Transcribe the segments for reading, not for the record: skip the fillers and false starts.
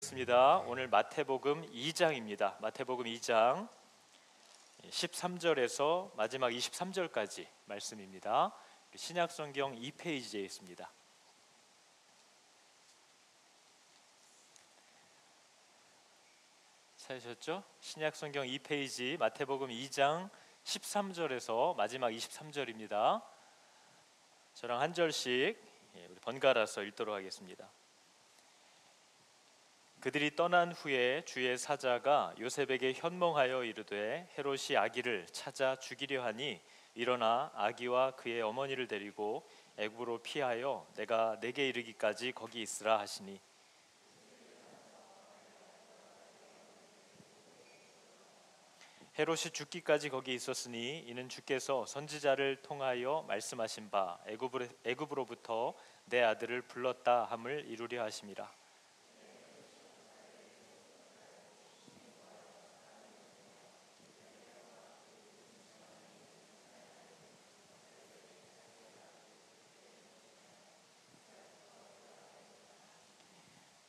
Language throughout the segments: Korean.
읽겠습니다. 오늘 마태복음 2장입니다. 마태복음 2장 13절에서 마지막 23절까지 말씀입니다. 신약성경 2페이지에 있습니다. 찾으셨죠? 신약성경 2페이지 마태복음 2장 13절에서 마지막 23절입니다. 저랑 한 절씩 우리 번갈아서 읽도록 하겠습니다. 그들이 떠난 후에 주의 사자가 요셉에게 현몽하여 이르되 헤롯이 아기를 찾아 죽이려 하니 일어나 아기와 그의 어머니를 데리고 애굽으로 피하여 내가 내게 이르기까지 거기 있으라 하시니 헤롯이 죽기까지 거기 있었으니 이는 주께서 선지자를 통하여 말씀하신 바 애굽으로부터 내 아들을 불렀다 함을 이루려 하심이라.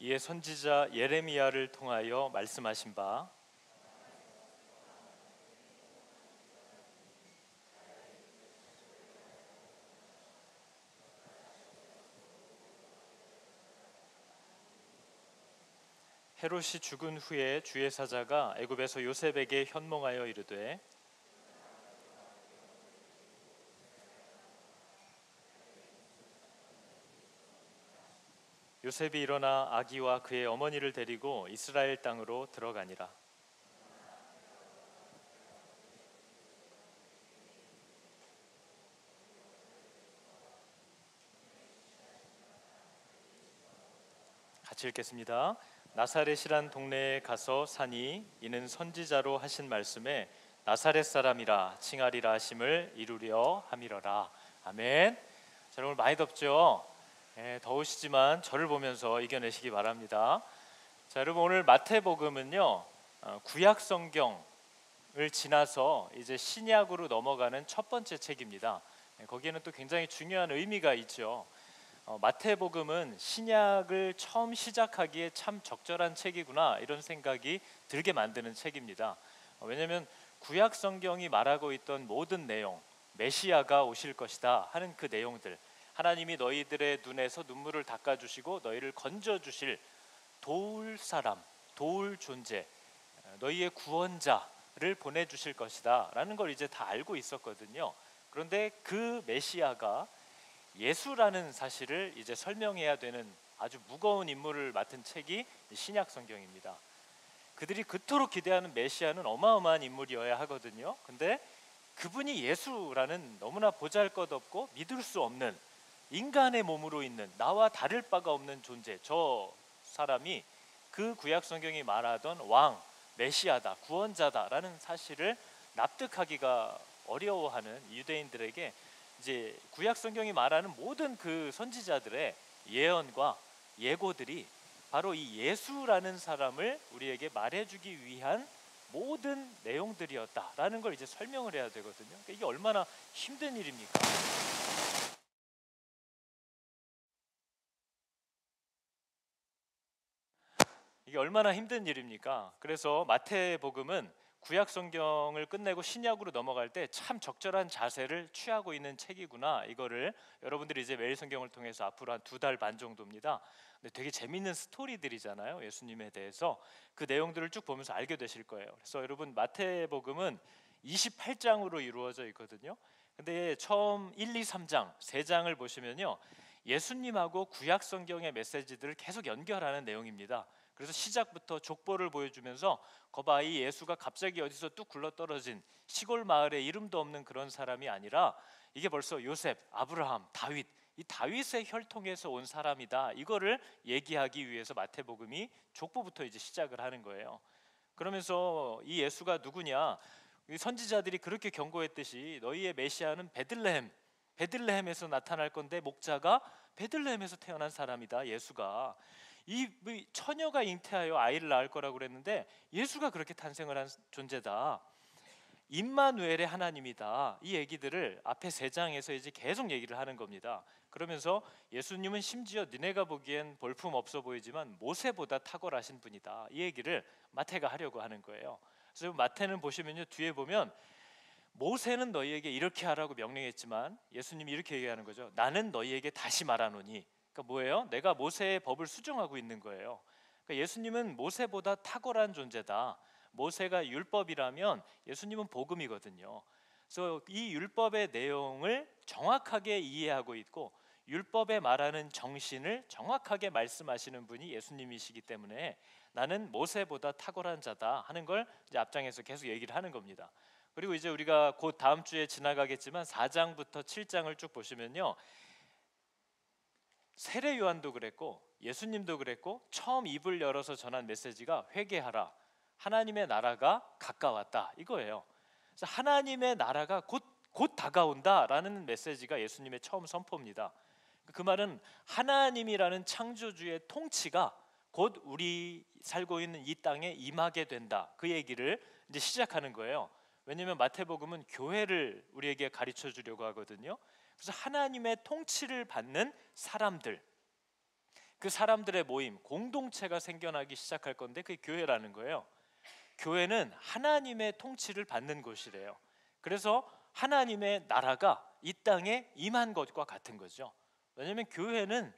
이에 선지자 예레미야를 통하여 말씀하신 바 헤롯이 죽은 후에 주의 사자가 애굽에서 요셉에게 현몽하여 이르되 요셉이 일어나 아기와 그의 어머니를 데리고 이스라엘 땅으로 들어가니라. 같이 읽겠습니다. 나사렛이란 동네에 가서 사니 이는 선지자로 하신 말씀에 나사렛 사람이라 칭하리라 하심을 이루려 함이러라. 아멘. 자, 오늘 많이 덥죠? 더우시지만 저를 보면서 이겨내시기 바랍니다. 자, 여러분 오늘 마태복음은요 구약 성경을 지나서 이제 신약으로 넘어가는 첫 번째 책입니다. 거기에는 또 굉장히 중요한 의미가 있죠. 마태복음은 신약을 처음 시작하기에 참 적절한 책이구나 이런 생각이 들게 만드는 책입니다. 왜냐하면 구약 성경이 말하고 있던 모든 내용, 메시아가 오실 것이다 하는 그 내용들, 하나님이 너희들의 눈에서 눈물을 닦아주시고 너희를 건져주실 도울 사람, 도울 존재, 너희의 구원자를 보내주실 것이다 라는 걸 이제 다 알고 있었거든요. 그런데 그 메시아가 예수라는 사실을 이제 설명해야 되는 아주 무거운 임무를 맡은 책이 신약 성경입니다. 그들이 그토록 기대하는 메시아는 어마어마한 인물이어야 하거든요. 근데 그분이 예수라는 너무나 보잘것없고 믿을 수 없는 인간의 몸으로 있는 나와 다를 바가 없는 존재, 저 사람이 그 구약 성경이 말하던 왕, 메시아다, 구원자다라는 사실을 납득하기가 어려워하는 유대인들에게 이제 구약 성경이 말하는 모든 그 선지자들의 예언과 예고들이 바로 이 예수라는 사람을 우리에게 말해주기 위한 모든 내용들이었다라는 걸 이제 설명을 해야 되거든요. 그러니까 이게 얼마나 힘든 일입니까? 이게 얼마나 힘든 일입니까? 그래서 마태복음은 구약 성경을 끝내고 신약으로 넘어갈 때 참 적절한 자세를 취하고 있는 책이구나, 이거를 여러분들이 이제 매일 성경을 통해서 앞으로 한 2달 반 정도입니다. 근데 되게 재밌는 스토리들이잖아요. 예수님에 대해서 그 내용들을 쭉 보면서 알게 되실 거예요. 그래서 여러분 마태복음은 28장으로 이루어져 있거든요. 근데 처음 1, 2, 3장, 3장을 보시면요 예수님하고 구약 성경의 메시지들을 계속 연결하는 내용입니다. 그래서 시작부터 족보를 보여주면서 거봐, 이 예수가 갑자기 어디서 뚝 굴러떨어진 시골 마을에 이름도 없는 그런 사람이 아니라 이게 벌써 요셉, 아브라함, 다윗, 이 다윗의 혈통에서 온 사람이다, 이거를 얘기하기 위해서 마태복음이 족보부터 이제 시작을 하는 거예요. 그러면서 이 예수가 누구냐, 선지자들이 그렇게 경고했듯이 너희의 메시아는 베들레헴에서 나타날 건데 목자가 베들레헴에서 태어난 사람이다, 예수가. 이 처녀가 잉태하여 아이를 낳을 거라고 그랬는데 예수가 그렇게 탄생을 한 존재다. 임마누엘의 하나님이다. 이 얘기들을 앞에 세 장에서 이제 계속 얘기를 하는 겁니다. 그러면서 예수님은 심지어 니네가 보기엔 볼품 없어 보이지만 모세보다 탁월하신 분이다. 이 얘기를 마태가 하려고 하는 거예요. 그래서 마태는 보시면요, 뒤에 보면 모세는 너희에게 이렇게 하라고 명령했지만 예수님이 이렇게 얘기하는 거죠. 나는 너희에게 다시 말하노니. 그러니까 뭐예요? 내가 모세의 법을 수정하고 있는 거예요. 그러니까 예수님은 모세보다 탁월한 존재다. 모세가 율법이라면 예수님은 복음이거든요. 그래서 이 율법의 내용을 정확하게 이해하고 있고 율법에 말하는 정신을 정확하게 말씀하시는 분이 예수님이시기 때문에 나는 모세보다 탁월한 자다 하는 걸 이제 앞장에서 계속 얘기를 하는 겁니다. 그리고 이제 우리가 곧 다음 주에 지나가겠지만 4장부터 7장을 쭉 보시면요, 세례 요한도 그랬고 예수님도 그랬고 처음 입을 열어서 전한 메시지가 회개하라, 하나님의 나라가 가까웠다, 이거예요. 그래서 하나님의 나라가 곧 다가온다라는 메시지가 예수님의 처음 선포입니다. 그 말은 하나님이라는 창조주의 통치가 곧 우리 살고 있는 이 땅에 임하게 된다, 그 얘기를 이제 시작하는 거예요. 왜냐하면 마태복음은 교회를 우리에게 가르쳐 주려고 하거든요. 그래서 하나님의 통치를 받는 사람들, 그 사람들의 모임, 공동체가 생겨나기 시작할 건데 그게 교회라는 거예요. 교회는 하나님의 통치를 받는 곳이래요. 그래서 하나님의 나라가 이 땅에 임한 것과 같은 거죠. 왜냐하면 교회는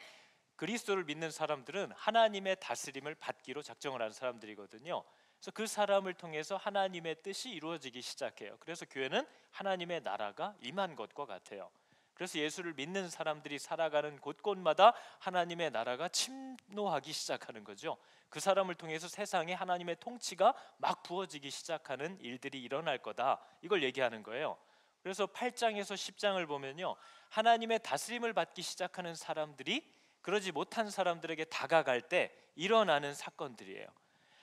그리스도를 믿는 사람들은 하나님의 다스림을 받기로 작정을 한 사람들이거든요. 그래서 그 사람을 통해서 하나님의 뜻이 이루어지기 시작해요. 그래서 교회는 하나님의 나라가 임한 것과 같아요. 그래서 예수를 믿는 사람들이 살아가는 곳곳마다 하나님의 나라가 침노하기 시작하는 거죠. 그 사람을 통해서 세상에 하나님의 통치가 막 부어지기 시작하는 일들이 일어날 거다, 이걸 얘기하는 거예요. 그래서 8장에서 10장을 보면요, 하나님의 다스림을 받기 시작하는 사람들이 그러지 못한 사람들에게 다가갈 때 일어나는 사건들이에요.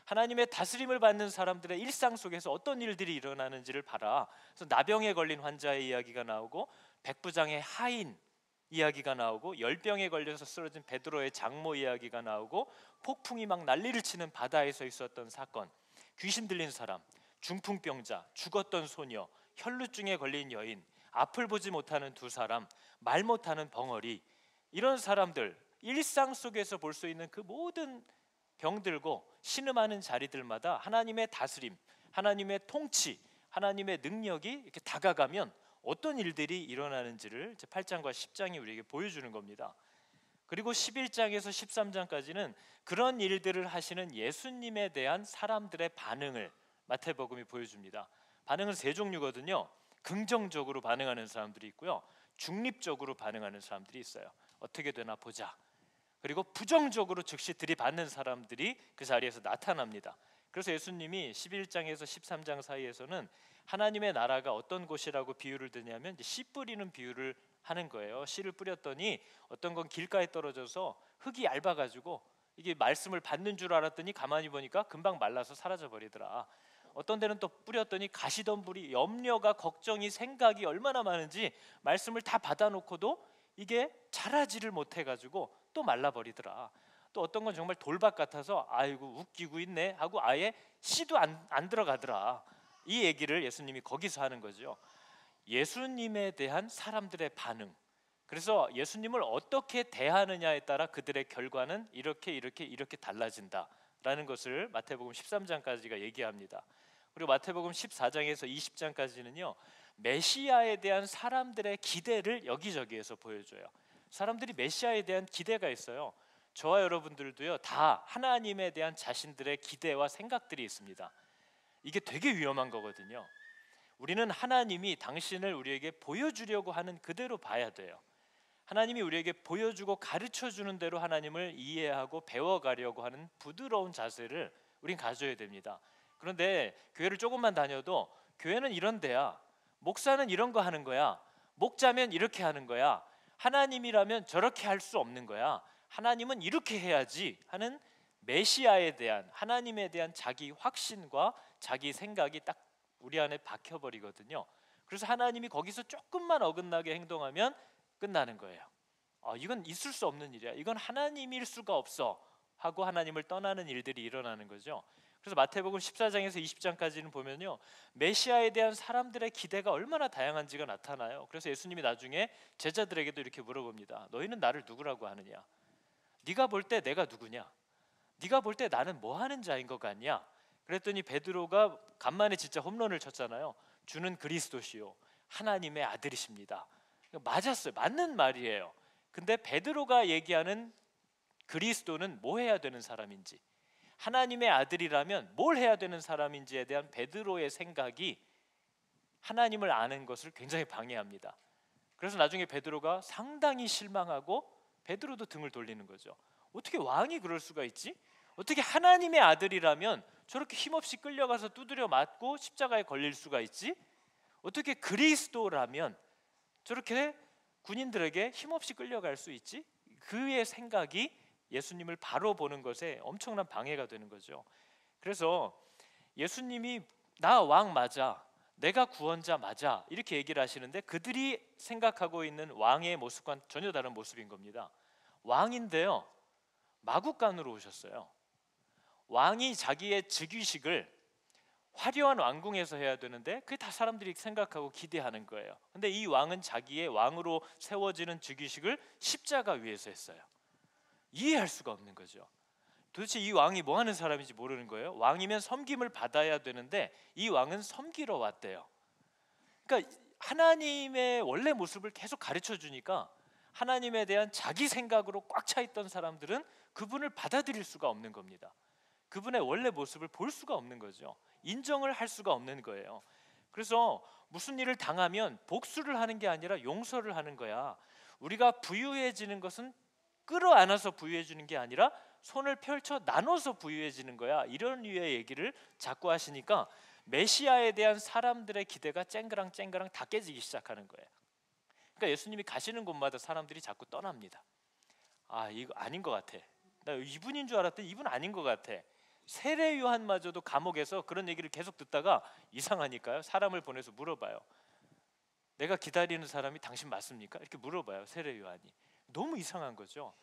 하나님의 다스림을 받는 사람들의 일상 속에서 어떤 일들이 일어나는지를 봐라. 그래서 나병에 걸린 환자의 이야기가 나오고, 백부장의 하인 이야기가 나오고, 열병에 걸려서 쓰러진 베드로의 장모 이야기가 나오고, 폭풍이 막 난리를 치는 바다에서 있었던 사건, 귀신 들린 사람, 중풍병자, 죽었던 소녀, 혈루증에 걸린 여인, 앞을 보지 못하는 두 사람, 말 못하는 벙어리, 이런 사람들 일상 속에서 볼 수 있는 그 모든 병들고 신음하는 자리들마다 하나님의 다스림, 하나님의 통치, 하나님의 능력이 이렇게 다가가면 어떤 일들이 일어나는지를 8장과 10장이 우리에게 보여주는 겁니다. 그리고 11장에서 13장까지는 그런 일들을 하시는 예수님에 대한 사람들의 반응을 마태복음이 보여줍니다. 반응은 세 종류거든요. 긍정적으로 반응하는 사람들이 있고요, 중립적으로 반응하는 사람들이 있어요. 어떻게 되나 보자. 그리고 부정적으로 즉시 들이받는 사람들이 그 자리에서 나타납니다. 그래서 예수님이 11장에서 13장 사이에서는 하나님의 나라가 어떤 곳이라고 비유를 드냐면 씨 뿌리는 비유를 하는 거예요. 씨를 뿌렸더니 어떤 건 길가에 떨어져서 흙이 얇아가지고 이게 말씀을 받는 줄 알았더니 가만히 보니까 금방 말라서 사라져 버리더라. 어떤 데는 또 뿌렸더니 가시덤불이, 염려가, 걱정이, 생각이 얼마나 많은지 말씀을 다 받아놓고도 이게 자라지를 못해가지고 또 말라버리더라. 또 어떤 건 정말 돌박 같아서 아이고 웃기고 있네 하고 아예 씨도 안 들어가더라. 이 얘기를 예수님이 거기서 하는 거죠. 예수님에 대한 사람들의 반응, 그래서 예수님을 어떻게 대하느냐에 따라 그들의 결과는 이렇게 달라진다라는 것을 마태복음 13장까지가 얘기합니다. 그리고 마태복음 14장에서 20장까지는요, 메시아에 대한 사람들의 기대를 여기저기에서 보여줘요. 사람들이 메시아에 대한 기대가 있어요. 저와 여러분들도요, 다 하나님에 대한 자신들의 기대와 생각들이 있습니다. 이게 되게 위험한 거거든요. 우리는 하나님이 당신을 우리에게 보여주려고 하는 그대로 봐야 돼요. 하나님이 우리에게 보여주고 가르쳐주는 대로 하나님을 이해하고 배워가려고 하는 부드러운 자세를 우린 가져야 됩니다. 그런데 교회를 조금만 다녀도 교회는 이런 데야, 목사는 이런 거 하는 거야, 목자면 이렇게 하는 거야, 하나님이라면 저렇게 할 수 없는 거야, 하나님은 이렇게 해야지 하는 메시아에 대한, 하나님에 대한 자기 확신과 자기 생각이 딱 우리 안에 박혀버리거든요. 그래서 하나님이 거기서 조금만 어긋나게 행동하면 끝나는 거예요. 이건 있을 수 없는 일이야, 이건 하나님일 수가 없어, 하고 하나님을 떠나는 일들이 일어나는 거죠. 그래서 마태복음 14장에서 20장까지는 보면요, 메시아에 대한 사람들의 기대가 얼마나 다양한지가 나타나요. 그래서 예수님이 나중에 제자들에게도 이렇게 물어봅니다. 너희는 나를 누구라고 하느냐? 네가 볼 때 내가 누구냐? 네가 볼 때 나는 뭐 하는 자인 것 같냐? 그랬더니 베드로가 간만에 진짜 홈런을 쳤잖아요. 주는 그리스도시요 하나님의 아들이십니다. 맞았어요. 맞는 말이에요. 근데 베드로가 얘기하는 그리스도는 뭐 해야 되는 사람인지, 하나님의 아들이라면 뭘 해야 되는 사람인지에 대한 베드로의 생각이 하나님을 아는 것을 굉장히 방해합니다. 그래서 나중에 베드로가 상당히 실망하고 베드로도 등을 돌리는 거죠. 어떻게 왕이 그럴 수가 있지? 어떻게 하나님의 아들이라면 저렇게 힘없이 끌려가서 두드려 맞고 십자가에 걸릴 수가 있지? 어떻게 그리스도라면 저렇게 군인들에게 힘없이 끌려갈 수 있지? 그의 생각이 예수님을 바로 보는 것에 엄청난 방해가 되는 거죠. 그래서 예수님이 나 왕 맞아, 내가 구원자 맞아, 이렇게 얘기를 하시는데 그들이 생각하고 있는 왕의 모습과는 전혀 다른 모습인 겁니다. 왕인데요, 마국간으로 오셨어요. 왕이 자기의 즉위식을 화려한 왕궁에서 해야 되는데 그게 다 사람들이 생각하고 기대하는 거예요. 근데 이 왕은 자기의 왕으로 세워지는 즉위식을 십자가 위에서 했어요. 이해할 수가 없는 거죠. 도대체 이 왕이 뭐 하는 사람인지 모르는 거예요. 왕이면 섬김을 받아야 되는데 이 왕은 섬기러 왔대요. 그러니까 하나님의 원래 모습을 계속 가르쳐 주니까 하나님에 대한 자기 생각으로 꽉 차 있던 사람들은 그분을 받아들일 수가 없는 겁니다. 그분의 원래 모습을 볼 수가 없는 거죠. 인정을 할 수가 없는 거예요. 그래서 무슨 일을 당하면 복수를 하는 게 아니라 용서를 하는 거야. 우리가 부유해지는 것은 끌어안아서 부유해지는 게 아니라 손을 펼쳐 나눠서 부유해지는 거야. 이런 류의 얘기를 자꾸 하시니까 메시아에 대한 사람들의 기대가 쨍그랑 다 깨지기 시작하는 거예요. 그러니까 예수님이 가시는 곳마다 사람들이 자꾸 떠납니다. 아, 이거 아닌 것 같아. 나 이분인 줄 알았더니 이분 아닌 것 같아. 세례 요한마저도 감옥에서 그런 얘기를 계속 듣다가 이상하니까요, 사람을 보내서 물어봐요. 내가 기다리는 사람이 당신 맞습니까? 이렇게 물어봐요, 세례 요한이. 너무 이상한 거죠.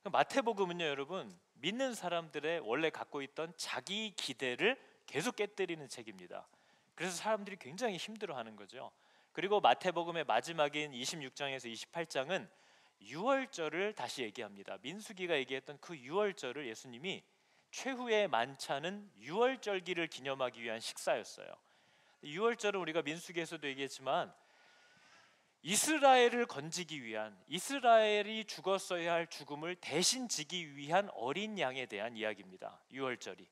마태복음은요, 여러분, 믿는 사람들의 원래 갖고 있던 자기 기대를 계속 깨뜨리는 책입니다. 그래서 사람들이 굉장히 힘들어하는 거죠. 그리고 마태복음의 마지막인 26장에서 28장은 유월절을 다시 얘기합니다. 민수기가 얘기했던 그 유월절을 예수님이 최후의 만찬은 유월절기를 기념하기 위한 식사였어요. 유월절은 우리가 민수기에서도 얘기했지만 이스라엘을 건지기 위한, 이스라엘이 죽었어야 할 죽음을 대신 지기 위한 어린 양에 대한 이야기입니다. 유월절이.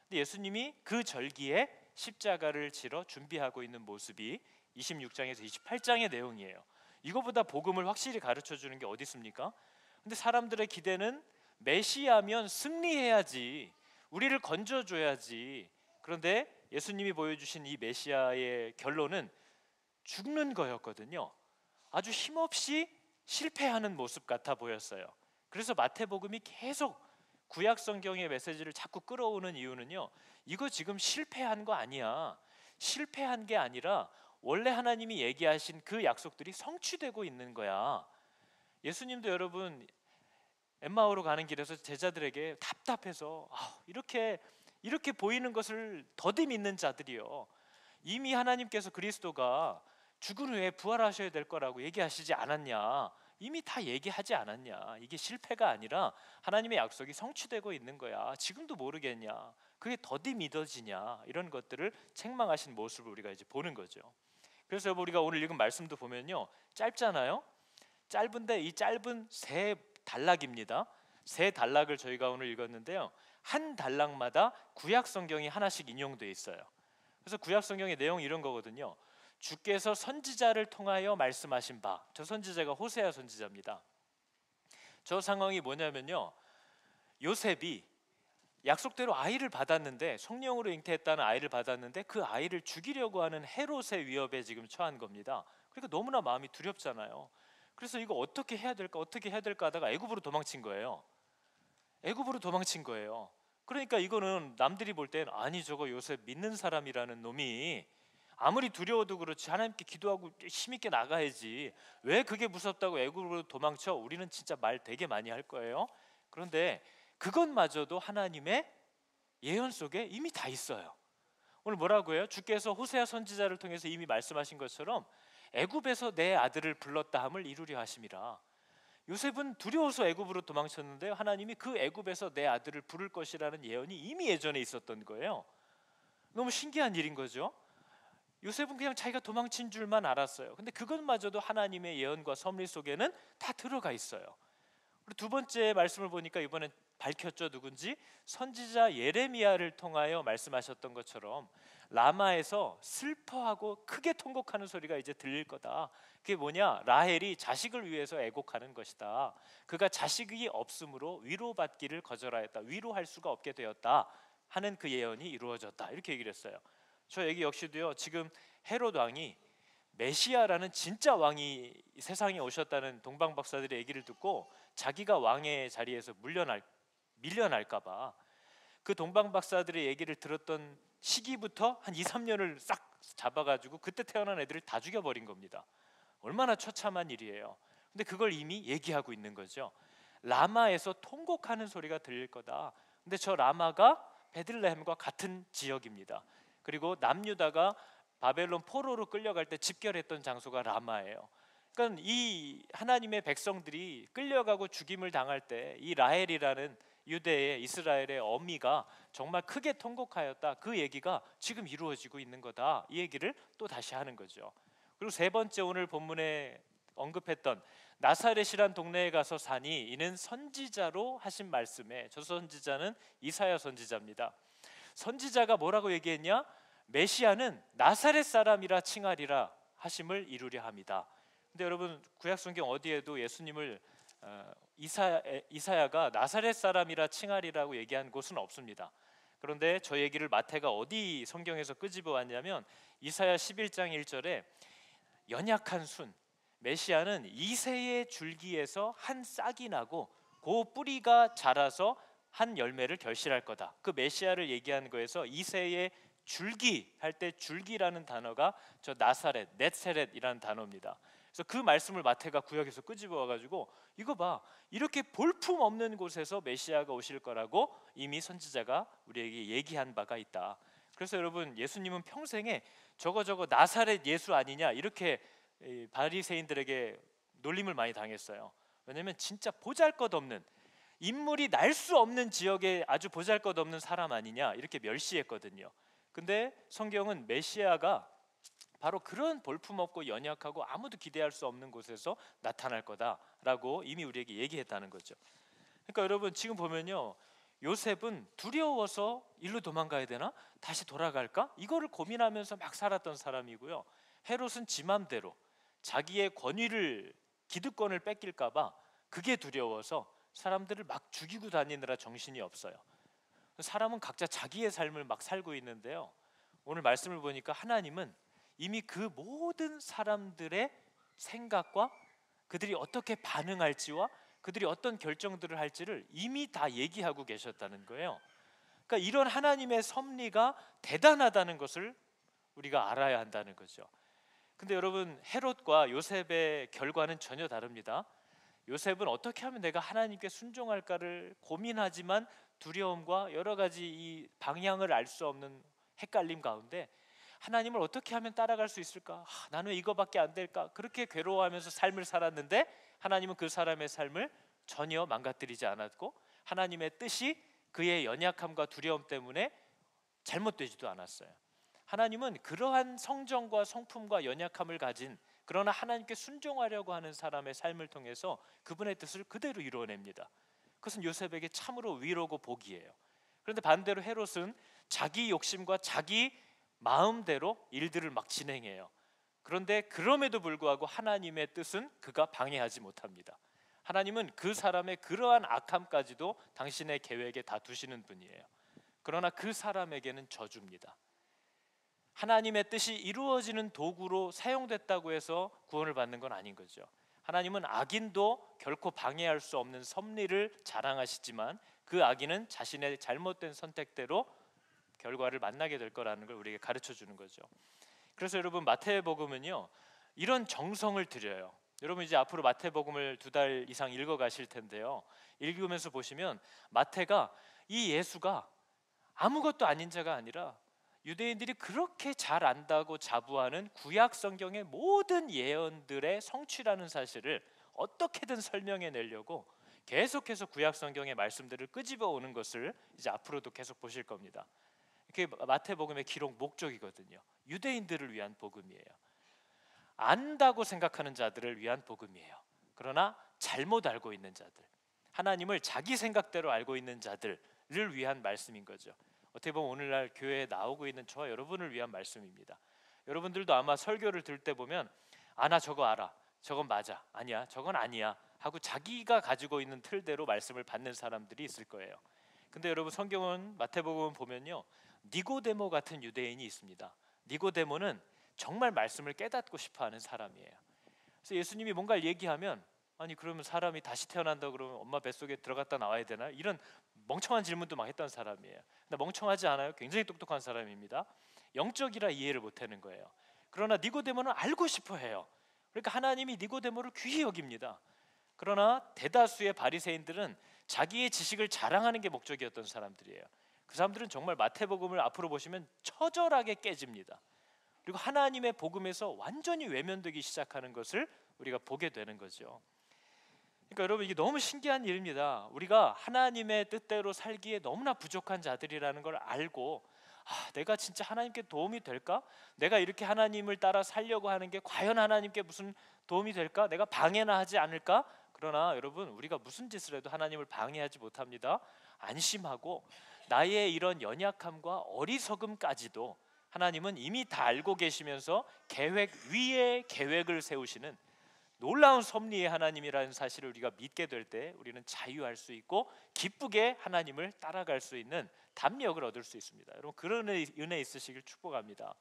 근데 예수님이 그 절기에 십자가를 치러 준비하고 있는 모습이 26장에서 28장의 내용이에요. 이거보다 복음을 확실히 가르쳐 주는 게 어디 있습니까? 근데 사람들의 기대는 메시아면 승리해야지, 우리를 건져줘야지. 그런데 예수님이 보여주신 이 메시아의 결론은 죽는 거였거든요. 아주 힘없이 실패하는 모습 같아 보였어요. 그래서 마태복음이 계속 구약 성경의 메시지를 자꾸 끌어오는 이유는요, 이거 지금 실패한 거 아니야. 실패한 게 아니라 원래 하나님이 얘기하신 그 약속들이 성취되고 있는 거야. 예수님도 여러분 엠마오로 가는 길에서 제자들에게 답답해서 이렇게 보이는 것을 더디 믿는 자들이요, 이미 하나님께서 그리스도가 죽은 후에 부활하셔야 될 거라고 얘기하시지 않았냐, 이미 다 얘기하지 않았냐, 이게 실패가 아니라 하나님의 약속이 성취되고 있는 거야, 지금도 모르겠냐, 그게 더디 믿어지냐, 이런 것들을 책망하신 모습을 우리가 이제 보는 거죠. 그래서 우리가 오늘 읽은 말씀도 보면요, 짧잖아요. 짧은데 이 짧은 세 단락입니다. 세 단락을 저희가 오늘 읽었는데요, 한 단락마다 구약 성경이 하나씩 인용되어 있어요. 그래서 구약 성경의 내용이 이런 거거든요. 주께서 선지자를 통하여 말씀하신 바, 저 선지자가 호세아 선지자입니다. 저 상황이 뭐냐면요, 요셉이 약속대로 아이를 받았는데, 성령으로 잉태했다는 아이를 받았는데 그 아이를 죽이려고 하는 헤롯의 위협에 지금 처한 겁니다. 그러니까 너무나 마음이 두렵잖아요. 그래서 이거 어떻게 해야 될까 하다가 애굽으로 도망친 거예요. 애굽으로 도망친 거예요. 그러니까 이거는 남들이 볼 땐 아니, 저거 요셉 믿는 사람이라는 놈이 아무리 두려워도 그렇지 하나님께 기도하고 힘있게 나가야지, 왜 그게 무섭다고 애굽으로 도망쳐? 우리는 진짜 말 되게 많이 할 거예요. 그런데 그것마저도 하나님의 예언 속에 이미 다 있어요. 오늘 뭐라고 해요? 주께서 호세아 선지자를 통해서 이미 말씀하신 것처럼 애굽에서 내 아들을 불렀다 함을 이루려 하심이라. 요셉은 두려워서 애굽으로 도망쳤는데 하나님이 그 애굽에서 내 아들을 부를 것이라는 예언이 이미 예전에 있었던 거예요. 너무 신기한 일인 거죠. 요셉은 그냥 자기가 도망친 줄만 알았어요. 근데 그것마저도 하나님의 예언과 섭리 속에는 다 들어가 있어요. 그리고 두 번째 말씀을 보니까 이번엔 밝혔죠. 누군지? 선지자 예레미야를 통하여 말씀하셨던 것처럼 라마에서 슬퍼하고 크게 통곡하는 소리가 이제 들릴 거다. 그게 뭐냐? 라헬이 자식을 위해서 애곡하는 것이다. 그가 자식이 없으므로 위로받기를 거절하였다. 위로할 수가 없게 되었다 하는 그 예언이 이루어졌다. 이렇게 얘기를 했어요. 저 얘기 역시도요, 지금 헤롯 왕이 메시아라는 진짜 왕이 세상에 오셨다는 동방 박사들의 얘기를 듣고 자기가 왕의 자리에서 밀려날까봐 그 동방 박사들의 얘기를 들었던 시기부터 한 2, 3년을 싹 잡아가지고 그때 태어난 애들을 다 죽여버린 겁니다. 얼마나 처참한 일이에요. 근데 그걸 이미 얘기하고 있는 거죠. 라마에서 통곡하는 소리가 들릴 거다. 근데 저 라마가 베들레헴과 같은 지역입니다. 그리고 남유다가 바벨론 포로로 끌려갈 때 집결했던 장소가 라마예요. 그러니까 이 하나님의 백성들이 끌려가고 죽임을 당할 때 이 라헬이라는 유대의 이스라엘의 어미가 정말 크게 통곡하였다. 그 얘기가 지금 이루어지고 있는 거다. 이 얘기를 또 다시 하는 거죠. 그리고 세 번째, 오늘 본문에 언급했던 나사렛이란 동네에 가서 사니 이는 선지자로 하신 말씀에, 저 선지자는 이사야 선지자입니다. 선지자가 뭐라고 얘기했냐? 메시아는 나사렛 사람이라 칭하리라 하심을 이루려 합니다. 근데 여러분, 구약성경 어디에도 예수님을 이사야가 나사렛 사람이라 칭하리라고 얘기한 곳은 없습니다. 그런데 저 얘기를 마태가 어디 성경에서 끄집어 왔냐면 이사야 11장 1절에 연약한 순, 메시아는 이새의 줄기에서 한 싹이 나고 그 뿌리가 자라서 한 열매를 결실할 거다. 그 메시아를 얘기하는 거에서 이새의 줄기 할 때 줄기라는 단어가 저 나사렛, 넷세렛이라는 단어입니다. 그래서 그 말씀을 마태가 구약에서 끄집어 와가지고 이거 봐, 이렇게 볼품 없는 곳에서 메시아가 오실 거라고 이미 선지자가 우리에게 얘기한 바가 있다. 그래서 여러분, 예수님은 평생에 저거 나사렛 예수 아니냐 이렇게 바리새인들에게 놀림을 많이 당했어요. 왜냐하면 진짜 보잘것없는, 인물이 날 수 없는 지역에 아주 보잘것없는 사람 아니냐 이렇게 멸시했거든요. 근데 성경은 메시아가 바로 그런 볼품없고 연약하고 아무도 기대할 수 없는 곳에서 나타날 거다라고 이미 우리에게 얘기했다는 거죠. 그러니까 여러분, 지금 보면요, 요셉은 두려워서 일로 도망가야 되나? 다시 돌아갈까? 이거를 고민하면서 막 살았던 사람이고요. 헤롯은 지 맘대로 자기의 권위를, 기득권을 뺏길까 봐 그게 두려워서 사람들을 막 죽이고 다니느라 정신이 없어요. 사람은 각자 자기의 삶을 막 살고 있는데요, 오늘 말씀을 보니까 하나님은 이미 그 모든 사람들의 생각과 그들이 어떻게 반응할지와 그들이 어떤 결정들을 할지를 이미 다 얘기하고 계셨다는 거예요. 그러니까 이런 하나님의 섭리가 대단하다는 것을 우리가 알아야 한다는 거죠. 근데 여러분, 헤롯과 요셉의 결과는 전혀 다릅니다. 요셉은 어떻게 하면 내가 하나님께 순종할까를 고민하지만 두려움과 여러 가지 이 방향을 알 수 없는 헷갈림 가운데 하나님을 어떻게 하면 따라갈 수 있을까? 나는 왜 이거밖에 안 될까? 그렇게 괴로워하면서 삶을 살았는데 하나님은 그 사람의 삶을 전혀 망가뜨리지 않았고 하나님의 뜻이 그의 연약함과 두려움 때문에 잘못되지도 않았어요. 하나님은 그러한 성정과 성품과 연약함을 가진, 그러나 하나님께 순종하려고 하는 사람의 삶을 통해서 그분의 뜻을 그대로 이루어냅니다. 그것은 요셉에게 참으로 위로고 복이에요. 그런데 반대로 헤롯은 자기 욕심과 자기 마음대로 일들을 막 진행해요. 그런데 그럼에도 불구하고 하나님의 뜻은 그가 방해하지 못합니다. 하나님은 그 사람의 그러한 악함까지도 당신의 계획에 다 두시는 분이에요. 그러나 그 사람에게는 저주입니다. 하나님의 뜻이 이루어지는 도구로 사용됐다고 해서 구원을 받는 건 아닌 거죠. 하나님은 악인도 결코 방해할 수 없는 섭리를 자랑하시지만 그 악인은 자신의 잘못된 선택대로 결과를 만나게 될 거라는 걸 우리에게 가르쳐 주는 거죠. 그래서 여러분, 마태복음은요 이런 정성을 들여요. 여러분 이제 앞으로 마태복음을 2달 이상 읽어 가실 텐데요. 읽으면서 보시면 마태가 이 예수가 아무것도 아닌 자가 아니라 유대인들이 그렇게 잘 안다고 자부하는 구약 성경의 모든 예언들의 성취라는 사실을 어떻게든 설명해 내려고 계속해서 구약 성경의 말씀들을 끄집어 오는 것을 이제 앞으로도 계속 보실 겁니다. 그게 마태복음의 기록 목적이거든요. 유대인들을 위한 복음이에요. 안다고 생각하는 자들을 위한 복음이에요. 그러나 잘못 알고 있는 자들, 하나님을 자기 생각대로 알고 있는 자들을 위한 말씀인 거죠. 어떻게 보면 오늘날 교회에 나오고 있는 저와 여러분을 위한 말씀입니다. 여러분들도 아마 설교를 들을 때 보면 나 저거 알아, 저건 맞아, 아니야, 저건 아니야 하고 자기가 가지고 있는 틀대로 말씀을 받는 사람들이 있을 거예요. 근데 여러분 성경은 마태복음 보면요, 니고데모 같은 유대인이 있습니다. 니고데모는 정말 말씀을 깨닫고 싶어하는 사람이에요. 그래서 예수님이 뭔가를 얘기하면 아니 그러면 사람이 다시 태어난다 그러면 엄마 뱃속에 들어갔다 나와야 되나? 이런 멍청한 질문도 막 했던 사람이에요. 근데 멍청하지 않아요. 굉장히 똑똑한 사람입니다. 영적이라 이해를 못하는 거예요. 그러나 니고데모는 알고 싶어 해요. 그러니까 하나님이 니고데모를 귀히 여깁니다. 그러나 대다수의 바리새인들은 자기의 지식을 자랑하는 게 목적이었던 사람들이에요. 그 사람들은 정말 마태복음을 앞으로 보시면 처절하게 깨집니다. 그리고 하나님의 복음에서 완전히 외면되기 시작하는 것을 우리가 보게 되는 거죠. 그러니까 여러분 이게 너무 신기한 일입니다. 우리가 하나님의 뜻대로 살기에 너무나 부족한 자들이라는 걸 알고 내가 진짜 하나님께 도움이 될까? 내가 이렇게 하나님을 따라 살려고 하는 게 과연 하나님께 무슨 도움이 될까? 내가 방해나 하지 않을까? 그러나 여러분 우리가 무슨 짓을 해도 하나님을 방해하지 못합니다. 안심하고 나의 이런 연약함과 어리석음까지도 하나님은 이미 다 알고 계시면서 계획 위에 계획을 세우시는 놀라운 섭리의 하나님이라는 사실을 우리가 믿게 될 때 우리는 자유할 수 있고 기쁘게 하나님을 따라갈 수 있는 담력을 얻을 수 있습니다. 여러분 그런 은혜 있으시길 축복합니다.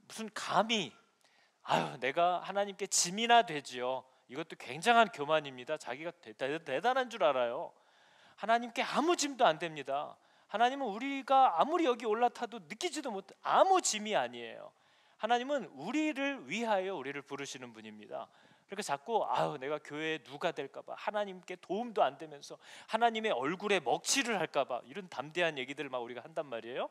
무슨 감히 내가 하나님께 짐이나 되지요. 이것도 굉장한 교만입니다. 자기가 대단한 줄 알아요. 하나님께 아무 짐도 안 됩니다. 하나님은 우리가 아무리 여기 올라타도 느끼지도 못해 아무 짐이 아니에요. 하나님은 우리를 위하여 우리를 부르시는 분입니다. 그러니까 자꾸 내가 교회에 누가 될까봐, 하나님께 도움도 안 되면서 하나님의 얼굴에 먹칠을 할까봐 이런 담대한 얘기들을 막 우리가 한단 말이에요.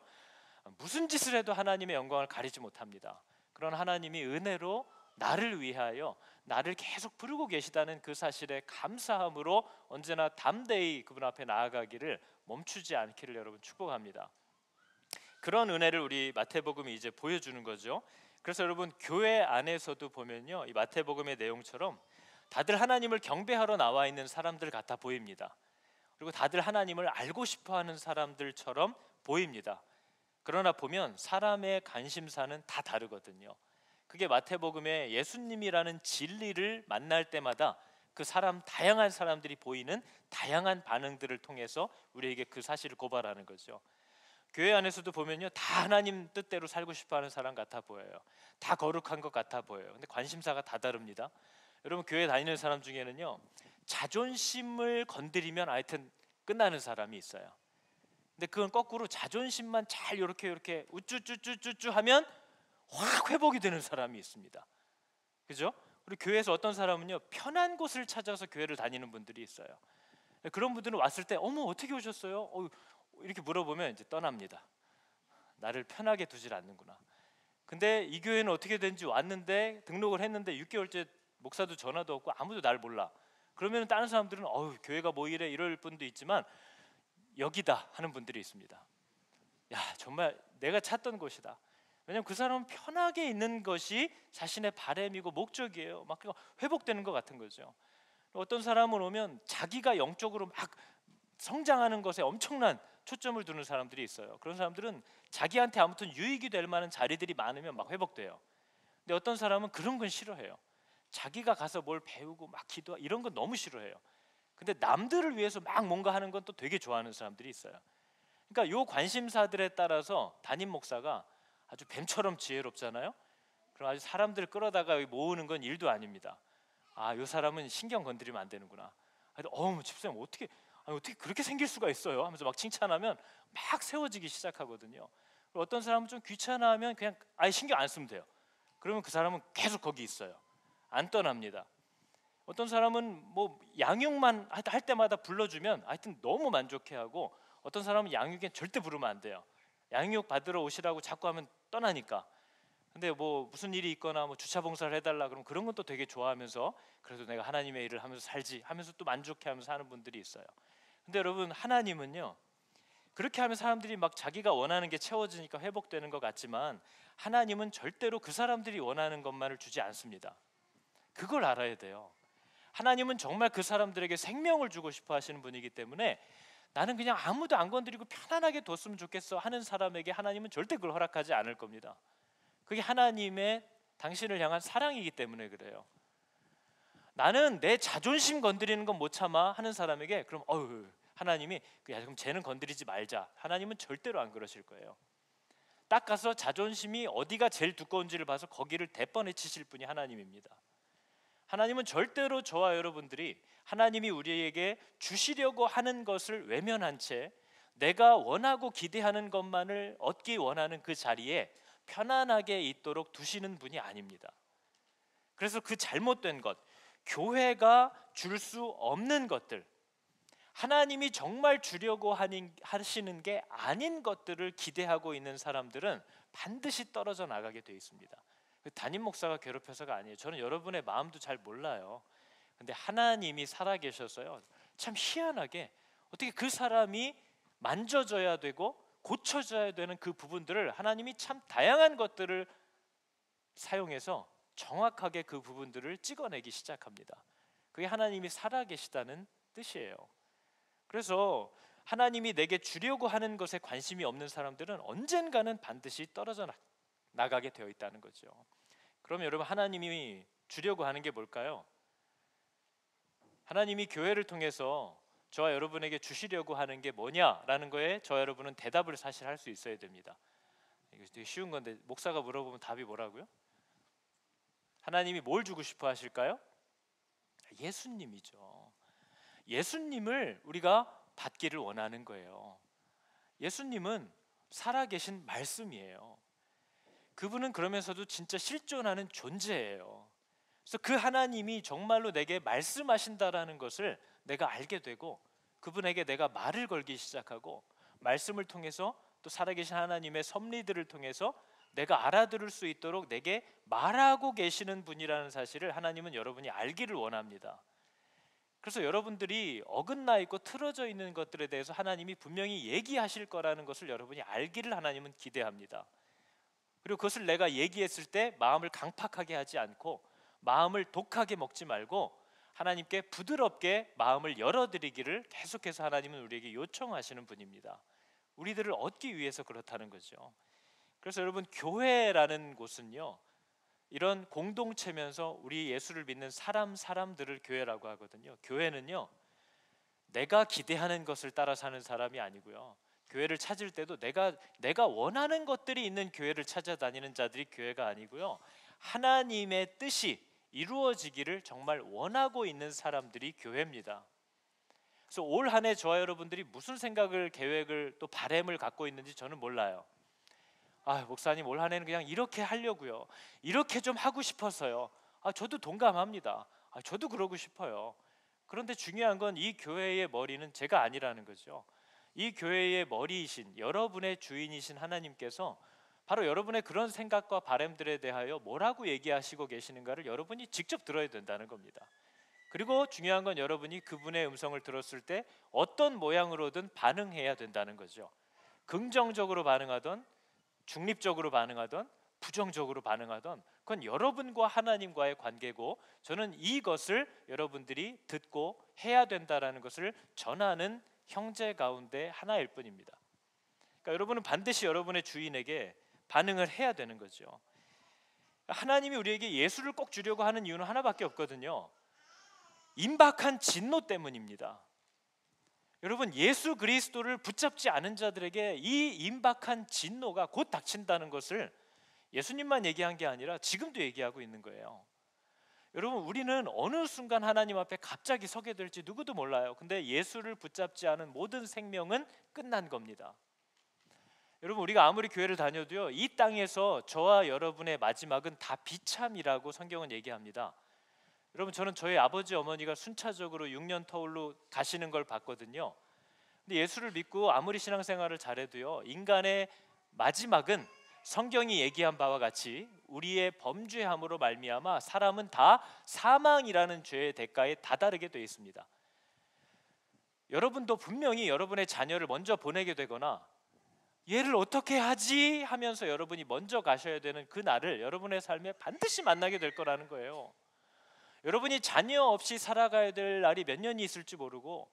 무슨 짓을 해도 하나님의 영광을 가리지 못합니다. 그런 하나님이 은혜로 나를 위하여 나를 계속 부르고 계시다는 그 사실에 감사함으로 언제나 담대히 그분 앞에 나아가기를 멈추지 않기를 여러분 축복합니다. 그런 은혜를 우리 마태복음이 이제 보여주는 거죠. 그래서 여러분 교회 안에서도 보면요, 이 마태복음의 내용처럼 다들 하나님을 경배하러 나와 있는 사람들 같아 보입니다. 그리고 다들 하나님을 알고 싶어하는 사람들처럼 보입니다. 그러나 보면 사람의 관심사는 다 다르거든요. 그게 마태복음에 예수님이라는 진리를 만날 때마다 그 다양한 사람들이 보이는 다양한 반응들을 통해서 우리에게 그 사실을 고발하는 거죠. 교회 안에서도 보면요, 다 하나님 뜻대로 살고 싶어하는 사람 같아 보여요. 다 거룩한 것 같아 보여요. 근데 관심사가 다 다릅니다. 여러분 교회 다니는 사람 중에는요, 자존심을 건드리면 하여튼 끝나는 사람이 있어요. 근데 그건 거꾸로 자존심만 잘 이렇게 우쭈쭈쭈쭈쭈 하면 확 회복이 되는 사람이 있습니다. 그죠? 그리고 교회에서 어떤 사람은요, 편한 곳을 찾아서 교회를 다니는 분들이 있어요. 그런 분들은 왔을 때 어머 어떻게 오셨어요? 이렇게 물어보면 이제 떠납니다. 나를 편하게 두질 않는구나. 근데 이 교회는 어떻게 된지 왔는데 등록을 했는데 6개월째 목사도 전화도 없고 아무도 날 몰라. 그러면 다른 사람들은 교회가 뭐 이래 이럴 분도 있지만 여기다 하는 분들이 있습니다. 야 정말 내가 찾던 곳이다. 왜냐하면 그 사람은 편하게 있는 것이 자신의 바램이고 목적이에요. 막 회복되는 것 같은 거죠. 어떤 사람은 오면 자기가 영적으로 막 성장하는 것에 엄청난 초점을 두는 사람들이 있어요. 그런 사람들은 자기한테 아무튼 유익이 될 만한 자리들이 많으면 막 회복돼요. 근데 어떤 사람은 그런 건 싫어해요. 자기가 가서 뭘 배우고 막 기도하고 이런 건 너무 싫어해요. 근데 남들을 위해서 막 뭔가 하는 건 또 되게 좋아하는 사람들이 있어요. 그러니까 요 관심사들에 따라서 담임 목사가 아주 뱀처럼 지혜롭잖아요. 그럼 아주 사람들 끌어다가 모으는 건 일도 아닙니다. 요 사람은 신경 건드리면 안 되는구나. 집사님 어떻게 그렇게 생길 수가 있어요? 하면서 막 칭찬하면 막 세워지기 시작하거든요. 어떤 사람은 좀 귀찮아하면 그냥 아예 신경 안 쓰면 돼요. 그러면 그 사람은 계속 거기 있어요. 안 떠납니다. 어떤 사람은 뭐 양육만 할 때마다 불러주면 하여튼 너무 만족해하고, 어떤 사람은 양육엔 절대 부르면 안 돼요. 양육 받으러 오시라고 자꾸 하면 떠나니까. 근데 뭐 무슨 일이 있거나 뭐 주차 봉사를 해달라 그러면 그런 건 또 되게 좋아하면서, 그래도 내가 하나님의 일을 하면서 살지 하면서 또 만족해하면서 하는 분들이 있어요. 근데 여러분, 하나님은요, 그렇게 하면 사람들이 막 자기가 원하는 게 채워지니까 회복되는 것 같지만, 하나님은 절대로 그 사람들이 원하는 것만을 주지 않습니다. 그걸 알아야 돼요. 하나님은 정말 그 사람들에게 생명을 주고 싶어 하시는 분이기 때문에, 나는 그냥 아무도 안 건드리고 편안하게 뒀으면 좋겠어 하는 사람에게 하나님은 절대 그걸 허락하지 않을 겁니다. 그게 하나님의 당신을 향한 사랑이기 때문에 그래요. 나는 내 자존심 건드리는 건 못 참아 하는 사람에게, 그럼 하나님이 야, 그럼 쟤는 건드리지 말자. 하나님은 절대로 안 그러실 거예요. 딱 가서 자존심이 어디가 제일 두꺼운지를 봐서 거기를 대번에 치실 분이 하나님입니다. 하나님은 절대로 저와 여러분들이 하나님이 우리에게 주시려고 하는 것을 외면한 채 내가 원하고 기대하는 것만을 얻기 원하는 그 자리에 편안하게 있도록 두시는 분이 아닙니다. 그래서 그 잘못된 것, 교회가 줄 수 없는 것들, 하나님이 정말 주려고 하시는 게 아닌 것들을 기대하고 있는 사람들은 반드시 떨어져 나가게 돼 있습니다. 담임 목사가 괴롭혀서가 아니에요. 저는 여러분의 마음도 잘 몰라요. 근데 하나님이 살아계셔서요, 참 희한하게 어떻게 그 사람이 만져져야 되고 고쳐져야 되는 그 부분들을 하나님이 참 다양한 것들을 사용해서 정확하게 그 부분들을 찍어내기 시작합니다. 그게 하나님이 살아계시다는 뜻이에요. 그래서 하나님이 내게 주려고 하는 것에 관심이 없는 사람들은 언젠가는 반드시 떨어져 나가게 되어 있다는 거죠. 그럼 여러분, 하나님이 주려고 하는 게 뭘까요? 하나님이 교회를 통해서 저와 여러분에게 주시려고 하는 게 뭐냐라는 거에 저와 여러분은 대답을 사실 할 수 있어야 됩니다. 이거 되게 쉬운 건데 목사가 물어보면 답이 뭐라고요? 하나님이 뭘 주고 싶어 하실까요? 예수님이죠. 예수님을 우리가 받기를 원하는 거예요. 예수님은 살아계신 말씀이에요. 그분은 그러면서도 진짜 실존하는 존재예요. 그래서 그 하나님이 정말로 내게 말씀하신다라는 것을 내가 알게 되고, 그분에게 내가 말을 걸기 시작하고, 말씀을 통해서 또 살아계신 하나님의 섭리들을 통해서 내가 알아들을 수 있도록 내게 말하고 계시는 분이라는 사실을 하나님은 여러분이 알기를 원합니다. 그래서 여러분들이 어긋나 있고 틀어져 있는 것들에 대해서 하나님이 분명히 얘기하실 거라는 것을 여러분이 알기를 하나님은 기대합니다. 그리고 그것을 내가 얘기했을 때 마음을 강팍하게 하지 않고, 마음을 독하게 먹지 말고 하나님께 부드럽게 마음을 열어드리기를 계속해서 하나님은 우리에게 요청하시는 분입니다. 우리들을 얻기 위해서 그렇다는 거죠. 그래서 여러분, 교회라는 곳은요, 이런 공동체면서 우리 예수를 믿는 사람들을 교회라고 하거든요. 교회는요, 내가 기대하는 것을 따라 사는 사람이 아니고요, 교회를 찾을 때도 내가 원하는 것들이 있는 교회를 찾아다니는 자들이 교회가 아니고요, 하나님의 뜻이 이루어지기를 정말 원하고 있는 사람들이 교회입니다. 그래서 올 한 해 저와 여러분들이 무슨 생각을, 계획을, 또 바램을 갖고 있는지 저는 몰라요. 목사님, 올 한 해는 그냥 이렇게 하려고요, 이렇게 좀 하고 싶어서요. 저도 동감합니다. 저도 그러고 싶어요. 그런데 중요한 건 이 교회의 머리는 제가 아니라는 거죠. 이 교회의 머리이신, 여러분의 주인이신 하나님께서 바로 여러분의 그런 생각과 바람들에 대하여 뭐라고 얘기하시고 계시는가를 여러분이 직접 들어야 된다는 겁니다. 그리고 중요한 건 여러분이 그분의 음성을 들었을 때 어떤 모양으로든 반응해야 된다는 거죠. 긍정적으로 반응하던, 중립적으로 반응하던, 부정적으로 반응하던, 그건 여러분과 하나님과의 관계고, 저는 이것을 여러분들이 듣고 해야 된다라는 것을 전하는 형제 가운데 하나일 뿐입니다. 그러니까 여러분은 반드시 여러분의 주인에게 반응을 해야 되는 거죠. 하나님이 우리에게 예수를 꼭 주려고 하는 이유는 하나밖에 없거든요. 임박한 진노 때문입니다. 여러분, 예수 그리스도를 붙잡지 않은 자들에게 이 임박한 진노가 곧 닥친다는 것을 예수님만 얘기한 게 아니라 지금도 얘기하고 있는 거예요. 여러분, 우리는 어느 순간 하나님 앞에 갑자기 서게 될지 누구도 몰라요. 근데 예수를 붙잡지 않은 모든 생명은 끝난 겁니다. 여러분, 우리가 아무리 교회를 다녀도요, 이 땅에서 저와 여러분의 마지막은 다 비참이라고 성경은 얘기합니다. 여러분, 저는 저희 아버지 어머니가 순차적으로 6년 터울로 가시는 걸 봤거든요. 근데 예수를 믿고 아무리 신앙생활을 잘해도요, 인간의 마지막은 성경이 얘기한 바와 같이 우리의 범죄함으로 말미암아 사람은 다 사망이라는 죄의 대가에 다다르게 되어 있습니다. 여러분도 분명히 여러분의 자녀를 먼저 보내게 되거나 얘를 어떻게 하지 하면서 여러분이 먼저 가셔야 되는 그 날을 여러분의 삶에 반드시 만나게 될 거라는 거예요. 여러분이 자녀 없이 살아가야 될 날이 몇 년이 있을지 모르고,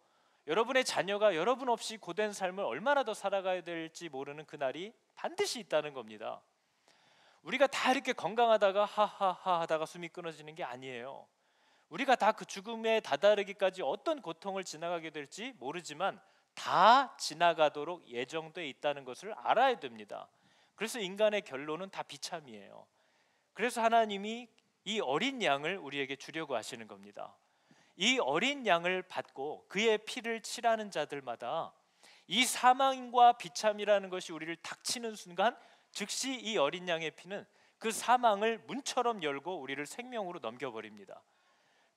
여러분의 자녀가 여러분 없이 고된 삶을 얼마나 더 살아가야 될지 모르는 그 날이 반드시 있다는 겁니다. 우리가 다 이렇게 건강하다가 하하하 하다가 숨이 끊어지는 게 아니에요. 우리가 다 그 죽음에 다다르기까지 어떤 고통을 지나가게 될지 모르지만 다 지나가도록 예정되어 있다는 것을 알아야 됩니다. 그래서 인간의 결론은 다 비참이에요. 그래서 하나님이 이 어린 양을 우리에게 주려고 하시는 겁니다. 이 어린 양을 받고 그의 피를 칠하는 자들마다 이 사망과 비참이라는 것이 우리를 닥치는 순간 즉시 이 어린 양의 피는 그 사망을 문처럼 열고 우리를 생명으로 넘겨버립니다.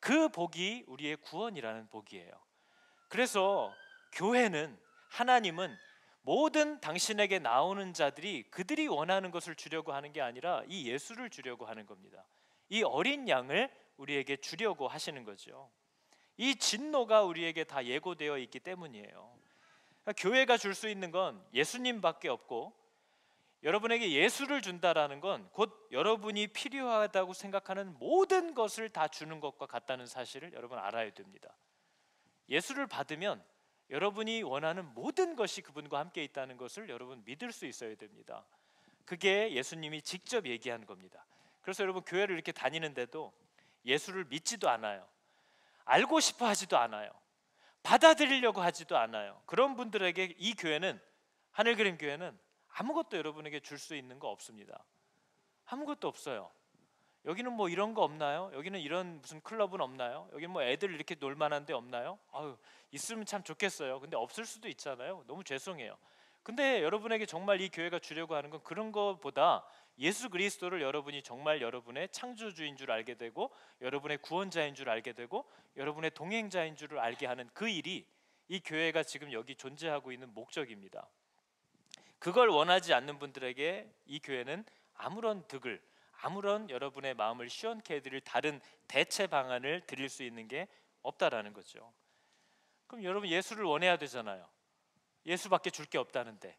그 복이 우리의 구원이라는 복이에요. 그래서 교회는, 하나님은 모든 당신에게 나오는 자들이 그들이 원하는 것을 주려고 하는 게 아니라 이 예수를 주려고 하는 겁니다. 이 어린 양을 우리에게 주려고 하시는 거죠. 이 진노가 우리에게 다 예고되어 있기 때문이에요. 그러니까 교회가 줄 수 있는 건 예수님밖에 없고, 여러분에게 예수를 준다라는 건 곧 여러분이 필요하다고 생각하는 모든 것을 다 주는 것과 같다는 사실을 여러분 알아야 됩니다. 예수를 받으면 여러분이 원하는 모든 것이 그분과 함께 있다는 것을 여러분 믿을 수 있어야 됩니다. 그게 예수님이 직접 얘기한 겁니다. 그래서 여러분, 교회를 이렇게 다니는데도 예수를 믿지도 않아요. 알고 싶어 하지도 않아요. 받아들이려고 하지도 않아요. 그런 분들에게 이 교회는, 하늘그림 교회는 아무것도 여러분에게 줄 수 있는 거 없습니다. 아무것도 없어요. 여기는 뭐 이런 거 없나요? 여기는 이런 무슨 클럽은 없나요? 여기는 뭐 애들 이렇게 놀 만한 데 없나요? 아유, 있으면 참 좋겠어요. 근데 없을 수도 있잖아요. 너무 죄송해요. 근데 여러분에게 정말 이 교회가 주려고 하는 건 그런 것보다 예수 그리스도를 여러분이 정말 여러분의 창조주인 줄 알게 되고, 여러분의 구원자인 줄 알게 되고, 여러분의 동행자인 줄을 알게 하는 그 일이 이 교회가 지금 여기 존재하고 있는 목적입니다. 그걸 원하지 않는 분들에게 이 교회는 아무런 득을, 아무런 여러분의 마음을 시원케 해드릴 다른 대체 방안을 드릴 수 있는 게 없다라는 거죠. 그럼 여러분, 예수를 원해야 되잖아요. 예수밖에 줄 게 없다는데.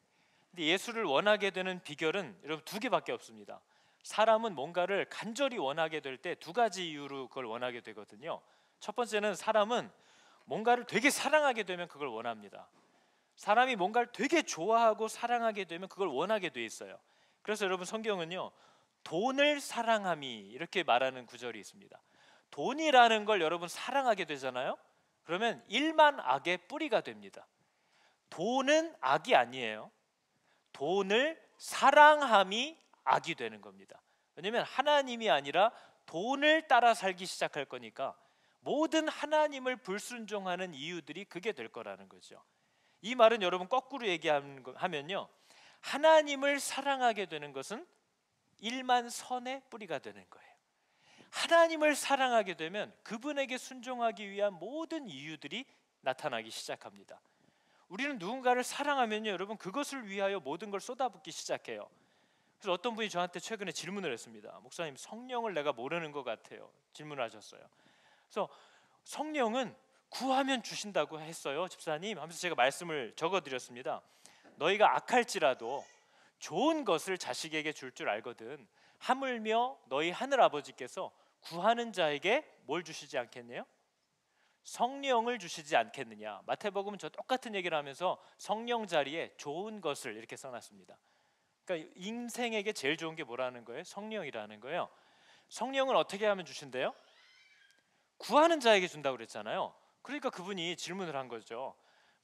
근데 예수를 원하게 되는 비결은 여러분 두 개밖에 없습니다. 사람은 뭔가를 간절히 원하게 될 때 두 가지 이유로 그걸 원하게 되거든요. 첫 번째는 사람은 뭔가를 되게 사랑하게 되면 그걸 원합니다. 사람이 뭔가를 되게 좋아하고 사랑하게 되면 그걸 원하게 돼 있어요. 그래서 여러분, 성경은요, 돈을 사랑함이 이렇게 말하는 구절이 있습니다. 돈이라는 걸 여러분 사랑하게 되잖아요. 그러면 일만 악의 뿌리가 됩니다. 돈은 악이 아니에요. 돈을 사랑함이 악이 되는 겁니다. 왜냐하면 하나님이 아니라 돈을 따라 살기 시작할 거니까 모든 하나님을 불순종하는 이유들이 그게 될 거라는 거죠. 이 말은 여러분 거꾸로 얘기하면요, 하나님을 사랑하게 되는 것은 일만 선의 뿌리가 되는 거예요. 하나님을 사랑하게 되면 그분에게 순종하기 위한 모든 이유들이 나타나기 시작합니다. 우리는 누군가를 사랑하면요, 여러분, 그것을 위하여 모든 걸 쏟아붓기 시작해요. 그래서 어떤 분이 저한테 최근에 질문을 했습니다. 목사님, 성령을 내가 모르는 것 같아요. 질문을 하셨어요. 그래서 성령은 구하면 주신다고 했어요, 집사님 하면서 제가 말씀을 적어드렸습니다. 너희가 악할지라도 좋은 것을 자식에게 줄 줄 알거든. 하물며 너희 하늘아버지께서 구하는 자에게 뭘 주시지 않겠네요? 성령을 주시지 않겠느냐. 마태복음은 저 똑같은 얘기를 하면서 성령 자리에 좋은 것을 이렇게 써놨습니다. 그러니까 인생에게 제일 좋은 게 뭐라는 거예요? 성령이라는 거예요. 성령을 어떻게 하면 주신대요? 구하는 자에게 준다고 그랬잖아요. 그러니까 그분이 질문을 한 거죠.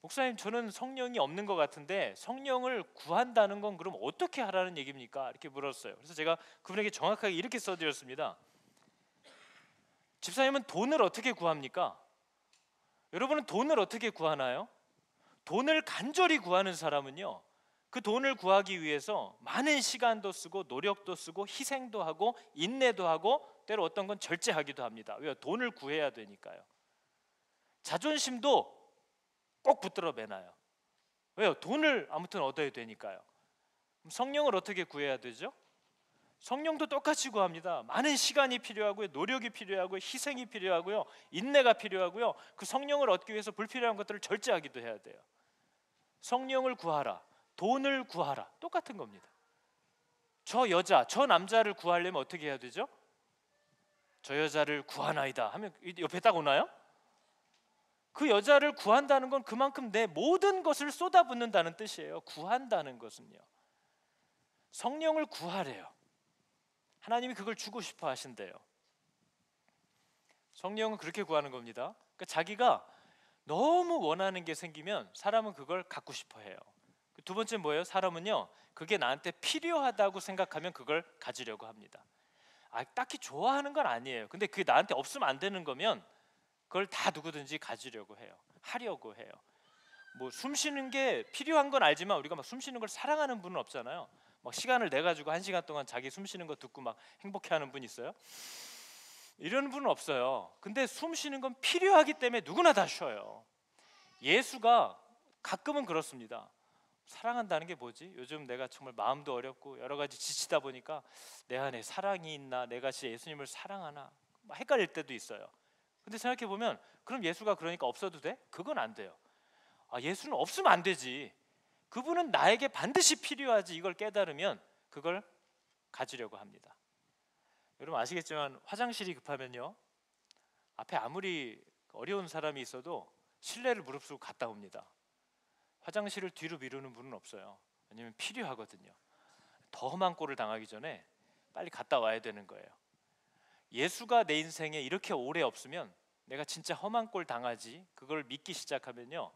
목사님, 저는 성령이 없는 것 같은데 성령을 구한다는 건 그럼 어떻게 하라는 얘기입니까? 이렇게 물었어요. 그래서 제가 그분에게 정확하게 이렇게 써드렸습니다. 집사님은 돈을 어떻게 구합니까? 여러분은 돈을 어떻게 구하나요? 돈을 간절히 구하는 사람은요, 그 돈을 구하기 위해서 많은 시간도 쓰고 노력도 쓰고 희생도 하고 인내도 하고 때로 어떤 건 절제하기도 합니다. 왜요? 돈을 구해야 되니까요. 자존심도 꼭 붙들어 매나요. 왜요? 돈을 아무튼 얻어야 되니까요. 그럼 성령을 어떻게 구해야 되죠? 성령도 똑같이 구합니다. 많은 시간이 필요하고요, 노력이 필요하고요, 희생이 필요하고요, 인내가 필요하고요. 그 성령을 얻기 위해서 불필요한 것들을 절제하기도 해야 돼요. 성령을 구하라, 돈을 구하라, 똑같은 겁니다. 저 여자, 저 남자를 구하려면 어떻게 해야 되죠? 저 여자를 구하나이다 하면 옆에 딱 오나요? 그 여자를 구한다는 건 그만큼 내 모든 것을 쏟아붓는다는 뜻이에요. 구한다는 것은요. 성령을 구하래요. 하나님이 그걸 주고 싶어 하신대요. 성령은 그렇게 구하는 겁니다. 그러니까 자기가 너무 원하는 게 생기면 사람은 그걸 갖고 싶어 해요. 두 번째 뭐예요? 사람은요, 그게 나한테 필요하다고 생각하면 그걸 가지려고 합니다. 딱히 좋아하는 건 아니에요. 근데 그게 나한테 없으면 안 되는 거면 그걸 다 누구든지 가지려고 해요. 하려고 해요. 뭐 숨 쉬는 게 필요한 건 알지만 우리가 막 숨 쉬는 걸 사랑하는 분은 없잖아요. 막 시간을 내 가지고 1시간 동안 자기 숨 쉬는 거 듣고 막 행복해하는 분 있어요? 이런 분은 없어요. 근데 숨 쉬는 건 필요하기 때문에 누구나 다 쉬어요. 예수가 가끔은 그렇습니다. 사랑한다는 게 뭐지? 요즘 내가 정말 마음도 어렵고 여러 가지 지치다 보니까 내 안에 사랑이 있나? 내가 진짜 예수님을 사랑하나? 막 헷갈릴 때도 있어요. 근데 생각해 보면 그럼 예수가 그러니까 없어도 돼? 그건 안 돼요. 예수는 없으면 안 되지. 그분은 나에게 반드시 필요하지. 이걸 깨달으면 그걸 가지려고 합니다. 여러분 아시겠지만 화장실이 급하면요, 앞에 아무리 어려운 사람이 있어도 실내를 무릅쓰고 갔다 옵니다. 화장실을 뒤로 미루는 분은 없어요. 왜냐하면 필요하거든요. 더 험한 꼴을 당하기 전에 빨리 갔다 와야 되는 거예요. 예수가 내 인생에 이렇게 오래 없으면 내가 진짜 험한 꼴 당하지, 그걸 믿기 시작하면요,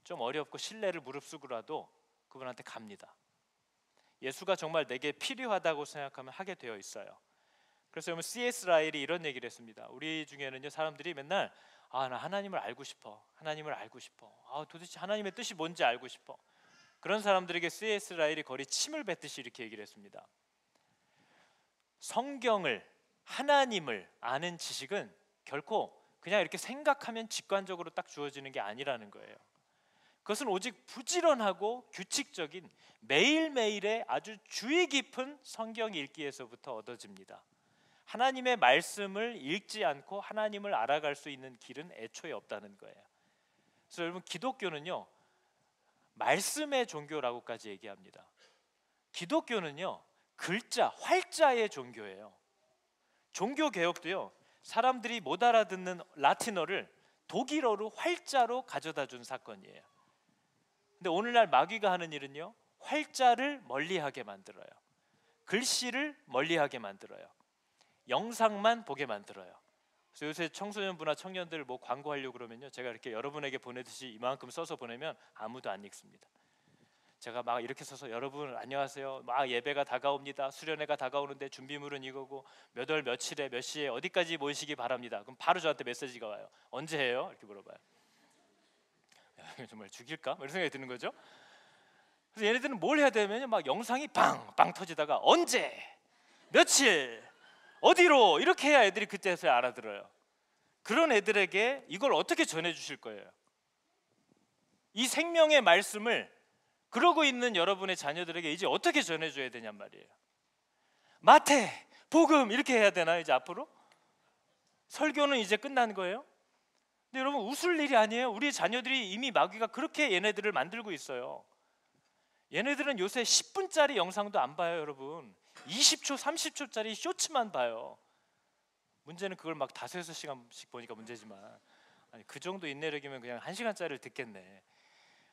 좀 어렵고 신뢰를 무릅쓰고라도 그분한테 갑니다. 예수가 정말 내게 필요하다고 생각하면 하게 되어 있어요. 그래서 여러분 C.S. 라일이 이런 얘기를 했습니다. 우리 중에는요, 사람들이 맨날 나 하나님을 알고 싶어, 하나님을 알고 싶어, 도대체 하나님의 뜻이 뭔지 알고 싶어. 그런 사람들에게 C.S. 라일이 거의 침을 뱉듯이 이렇게 얘기를 했습니다. 성경을, 하나님을 아는 지식은 결코 그냥 이렇게 생각하면 직관적으로 딱 주어지는 게 아니라는 거예요. 그것은 오직 부지런하고 규칙적인 매일매일의 아주 주의 깊은 성경 읽기에서부터 얻어집니다. 하나님의 말씀을 읽지 않고 하나님을 알아갈 수 있는 길은 애초에 없다는 거예요. 그래서 여러분 기독교는요, 말씀의 종교라고까지 얘기합니다. 기독교는요, 글자, 활자의 종교예요. 종교 개혁도요, 사람들이 못 알아듣는 라틴어를 독일어로 활자로 가져다 준 사건이에요. 근데 오늘날 마귀가 하는 일은요, 활자를 멀리하게 만들어요. 글씨를 멀리하게 만들어요. 영상만 보게 만들어요. 그래서 요새 청소년부나 청년들 뭐 광고하려고 그러면요, 제가 이렇게 여러분에게 보내듯이 이만큼 써서 보내면 아무도 안 읽습니다. 제가 막 이렇게 써서 여러분 안녕하세요, 막 예배가 다가옵니다, 수련회가 다가오는데 준비물은 이거고 몇 월 며칠에 몇 시에 어디까지 모이시기 바랍니다. 그럼 바로 저한테 메시지가 와요. 언제 해요? 이렇게 물어봐요. 정말 죽일까? 이런 생각이 드는 거죠. 그래서 얘네들은 뭘 해야 되면 막 영상이 빵빵 터지다가 언제, 며칠, 어디로 이렇게 해야 애들이 그때서야 알아들어요. 그런 애들에게 이걸 어떻게 전해주실 거예요? 이 생명의 말씀을 그러고 있는 여러분의 자녀들에게 이제 어떻게 전해줘야 되냔 말이에요. 마태, 복음 이렇게 해야 되나요? 이제 앞으로? 설교는 이제 끝난 거예요? 근데 여러분 웃을 일이 아니에요. 우리 자녀들이 이미 마귀가 그렇게 얘네들을 만들고 있어요. 얘네들은 요새 10분짜리 영상도 안 봐요, 여러분. 20초, 30초짜리 쇼츠만 봐요. 문제는 그걸 막 5-6시간씩 보니까 문제지만, 그 정도 인내력이면 그냥 1시간짜리를 듣겠네.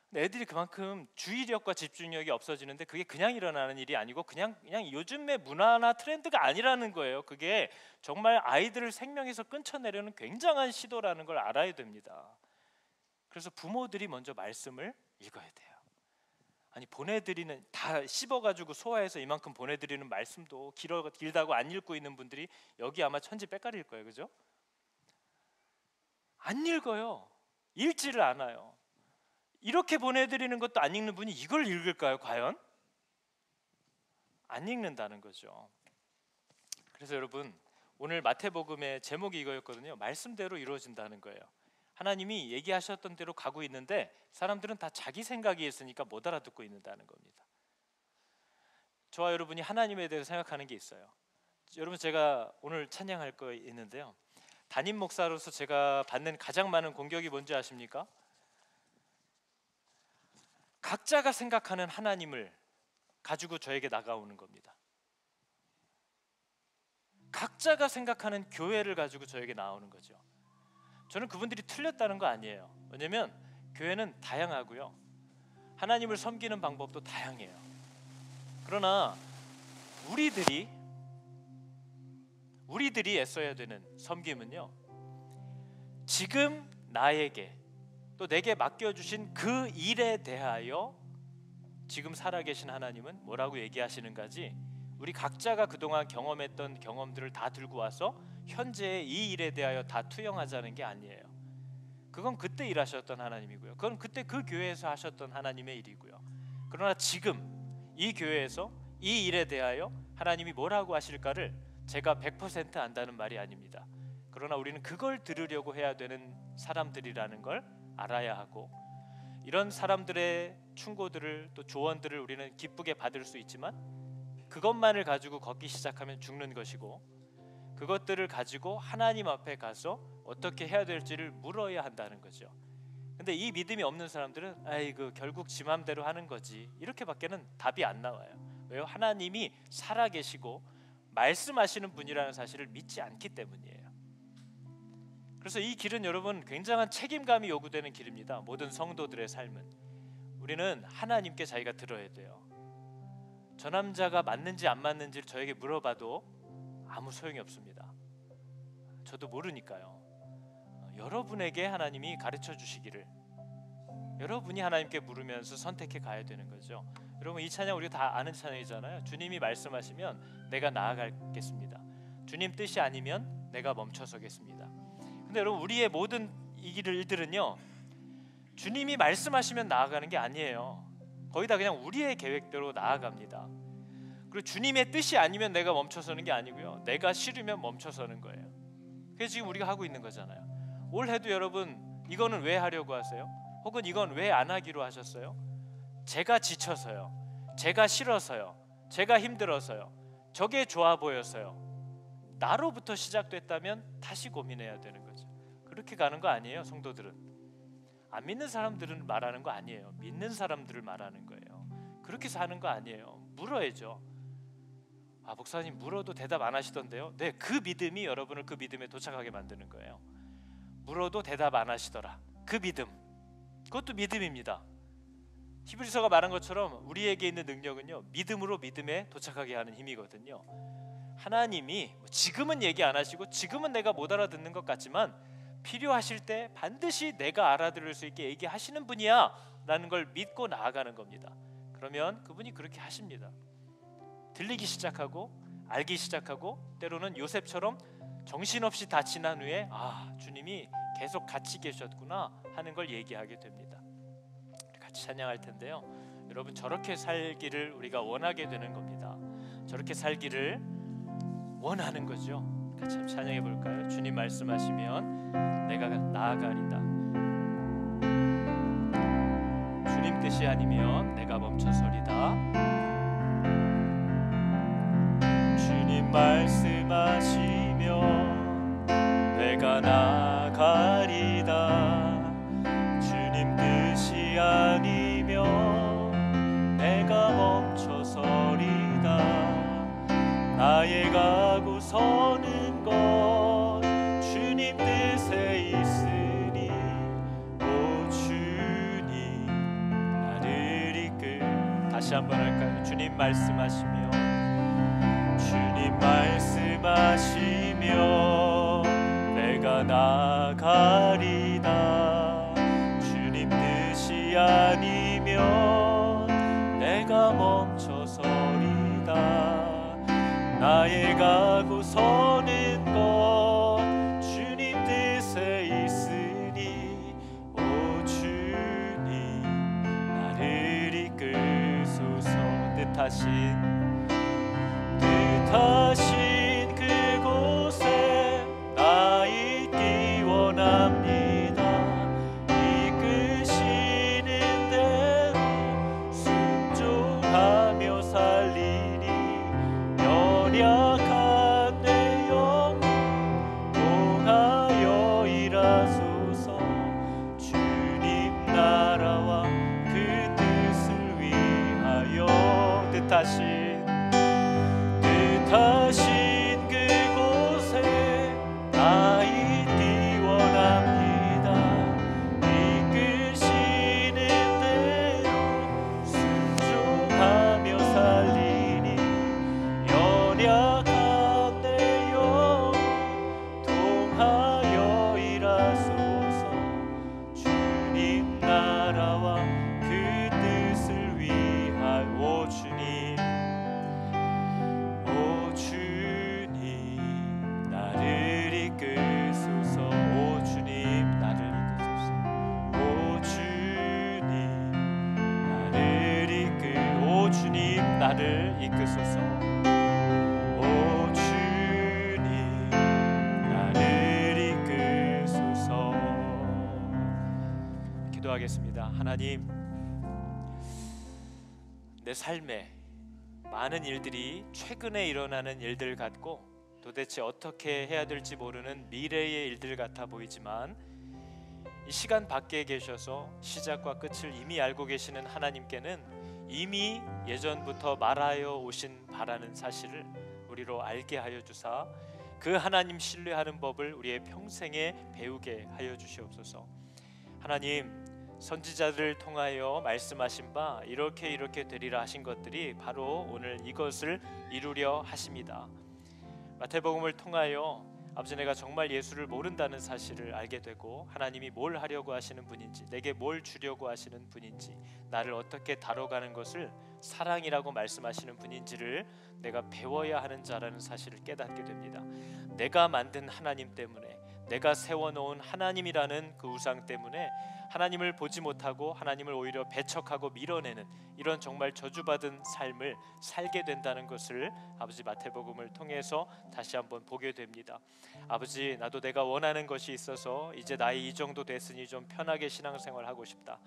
근데 애들이 그만큼 주의력과 집중력이 없어지는데 그게 그냥 일어나는 일이 아니고 그냥 요즘의 문화나 트렌드가 아니라는 거예요. 그게 정말 아이들을 생명에서 끊쳐내려는 굉장한 시도라는 걸 알아야 됩니다. 그래서 부모들이 먼저 말씀을 읽어야 돼요. 보내드리는, 다 씹어가지고 소화해서 이만큼 보내드리는 말씀도 길다고 안 읽고 있는 분들이 여기 아마 천지 빽가리일 거예요. 그죠? 안 읽어요. 읽지를 않아요. 이렇게 보내드리는 것도 안 읽는 분이 이걸 읽을까요? 과연? 안 읽는다는 거죠. 그래서 여러분, 오늘 마태복음의 제목이 이거였거든요. 말씀대로 이루어진다는 거예요. 하나님이 얘기하셨던 대로 가고 있는데 사람들은 다 자기 생각이 있으니까 못 알아듣고 있는다는 겁니다. 저와 여러분이 하나님에 대해서 생각하는 게 있어요. 여러분, 제가 오늘 찬양할 거 있는데요, 담임 목사로서 제가 받는 가장 많은 공격이 뭔지 아십니까? 각자가 생각하는 하나님을 가지고 저에게 나가오는 겁니다. 각자가 생각하는 교회를 가지고 저에게 나오는 거죠. 저는 그분들이 틀렸다는 거 아니에요. 왜냐면 교회는 다양하고요, 하나님을 섬기는 방법도 다양해요. 그러나 우리들이 애써야 되는 섬김은요, 지금 나에게 또 내게 맡겨주신 그 일에 대하여 지금 살아계신 하나님은 뭐라고 얘기하시는가지, 우리 각자가 그동안 경험했던 경험들을 다 들고 와서 현재의 이 일에 대하여 다 투영하자는 게 아니에요. 그건 그때 일하셨던 하나님이고요, 그건 그때 그 교회에서 하셨던 하나님의 일이고요. 그러나 지금 이 교회에서 이 일에 대하여 하나님이 뭐라고 하실까를 제가 100% 안다는 말이 아닙니다. 그러나 우리는 그걸 들으려고 해야 되는 사람들이라는 걸 알아야 하고, 이런 사람들의 충고들을 또 조언들을 우리는 기쁘게 받을 수 있지만 그것만을 가지고 걷기 시작하면 죽는 것이고, 그것들을 가지고 하나님 앞에 가서 어떻게 해야 될지를 물어야 한다는 거죠. 근데 이 믿음이 없는 사람들은 아이고 결국 지 맘대로 하는 거지, 이렇게밖에는 답이 안 나와요. 왜요? 하나님이 살아계시고 말씀하시는 분이라는 사실을 믿지 않기 때문이에요. 그래서 이 길은 여러분 굉장한 책임감이 요구되는 길입니다. 모든 성도들의 삶은 우리는 하나님께 자기가 들어야 돼요. 저 남자가 맞는지 안 맞는지를 저에게 물어봐도 아무 소용이 없습니다. 저도 모르니까요. 여러분에게 하나님이 가르쳐 주시기를 여러분이 하나님께 물으면서 선택해 가야 되는 거죠. 여러분, 이 찬양 우리가 다 아는 찬양이잖아요. 주님이 말씀하시면 내가 나아가겠습니다. 주님 뜻이 아니면 내가 멈춰서겠습니다. 근데 여러분, 우리의 모든 이 일들은요, 주님이 말씀하시면 나아가는 게 아니에요. 거의 다 그냥 우리의 계획대로 나아갑니다. 그리고 주님의 뜻이 아니면 내가 멈춰서는 게 아니고요, 내가 싫으면 멈춰서는 거예요. 그게 지금 우리가 하고 있는 거잖아요. 올해도 여러분, 이거는 왜 하려고 하세요? 혹은 이건 왜 안 하기로 하셨어요? 제가 지쳐서요, 제가 싫어서요, 제가 힘들어서요, 저게 좋아 보여서요. 나로부터 시작됐다면 다시 고민해야 되는 거죠. 그렇게 가는 거 아니에요. 성도들은, 안 믿는 사람들은 말하는 거 아니에요. 믿는 사람들을 말하는 거예요. 그렇게 사는 거 아니에요. 물어야죠. 아, 목사님 물어도 대답 안 하시던데요. 네, 그 믿음이 여러분을 그 믿음에 도착하게 만드는 거예요. 물어도 대답 안 하시더라, 그 믿음, 그것도 믿음입니다. 히브리서가 말한 것처럼 우리에게 있는 능력은요, 믿음으로 믿음에 도착하게 하는 힘이거든요. 하나님이 지금은 얘기 안 하시고 지금은 내가 못 알아듣는 것 같지만 필요하실 때 반드시 내가 알아들을 수 있게 얘기하시는 분이야 라는 걸 믿고 나아가는 겁니다. 그러면 그분이 그렇게 하십니다. 들리기 시작하고 알기 시작하고, 때로는 요셉처럼 정신없이 다 지난 후에 아, 주님이 계속 같이 계셨구나 하는 걸 얘기하게 됩니다. 같이 찬양할 텐데요, 여러분, 저렇게 살기를 우리가 원하게 되는 겁니다. 저렇게 살기를 원하는 거죠. 같이 한번 찬양해 볼까요? 주님 말씀하시면 내가 나아가리다. 주님 뜻이 아니면 내가 멈춰서리다. 주님 말씀하시면 내가 나아가리다. 주님 뜻이 아니면 내가 멈춰서리다. 나의 가고 서는 것 주님 뜻에 있으니 오 주님 나를 이끌. 다시 한번 할까요? 주님 말씀하시며 주님 말씀하시며 내가 나아가리다. 주님 뜻이 아니면 내가 멈춰서리다. 나의 가고 서는 것 주님 뜻에 있으니 오 주님 뜻하신 그곳에 나 있기 원합니다. 이끄시는 대로 순종하며 살리니 연약한 내 영혼 통하여 일하소서. 주님 나라와 그 뜻을 위하여 뜻하신 그곳에 나 있기 원합니다. 이끄시는 대로 순종하며 살리니 연약한 내 영혼 통하여 일하소서. 주님 나라와 그 뜻을 위하여 주님 나를 이끄소서. 오 주님 나를 이끄소서. 오 주님 나를 오 주님 나를 이끄소서. 오 주님 나를 이끄소서. 기도하겠습니다. 하나님, 내 삶에 많은 일들이 최근에 일어나는 일들 같고 도대체 어떻게 해야 될지 모르는 미래의 일들 같아 보이지만 이 시간 밖에 계셔서 시작과 끝을 이미 알고 계시는 하나님께는 이미 예전부터 말하여 오신 바라는 사실을 우리로 알게 하여 주사 그 하나님 신뢰하는 법을 우리의 평생에 배우게 하여 주시옵소서. 하나님, 선지자들을 통하여 말씀하신 바 이렇게 되리라 하신 것들이 바로 오늘 이것을 이루려 하십니다. 마태복음을 통하여 아버지, 내가 정말 예수를 모른다는 사실을 알게 되고 하나님이 뭘 하려고 하시는 분인지, 내게 뭘 주려고 하시는 분인지, 나를 어떻게 다뤄가는 것을 사랑이라고 말씀하시는 분인지를 내가 배워야 하는 자라는 사실을 깨닫게 됩니다. 내가 만든 하나님 때문에, 내가 세워놓은 하나님이라는 그 우상 때문에 하나님을 보지 못하고 하나님을 오히려 배척하고 밀어내는 이런 정말 저주받은 삶을 살게 된다는 것을 아버지 마태복음을 통해서 다시 한번 보게 됩니다. 아버지, 나도 내가 원하는 것이 있어서 이제 나이 이 정도 됐으니 좀 편하게 신앙생활 하고 싶다.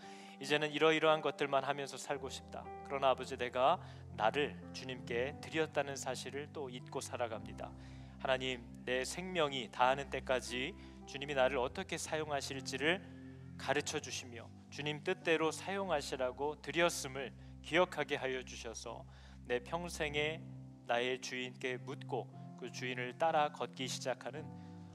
이제는 이러이러한 것들만 하면서 살고 싶다. 그러나 아버지, 내가 나를 주님께 드렸다는 사실을 또 잊고 살아갑니다. 하나님, 내 생명이 다하는 때까지 주님이 나를 어떻게 사용하실지를 가르쳐 주시며 주님 뜻대로 사용하시라고 드렸음을 기억하게 하여 주셔서 내 평생에 나의 주인께 묻고 그 주인을 따라 걷기 시작하는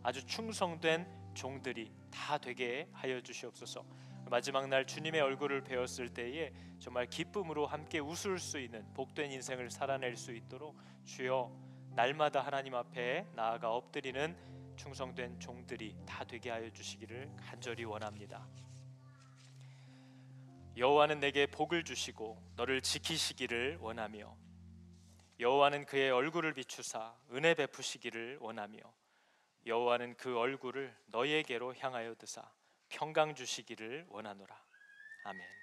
아주 충성된 종들이 다 되게 하여 주시옵소서. 마지막 날 주님의 얼굴을 배웠을 때에 정말 기쁨으로 함께 웃을 수 있는 복된 인생을 살아낼 수 있도록 주여, 날마다 하나님 앞에 나아가 엎드리는 충성된 종들이 다 되게 하여 주시기를 간절히 원합니다. 여호와는 내게 복을 주시고 너를 지키시기를 원하며 여호와는 그의 얼굴을 비추사 은혜 베푸시기를 원하며 여호와는 그 얼굴을 너에게로 향하여 드사 평강 주시기를 원하노라. 아멘.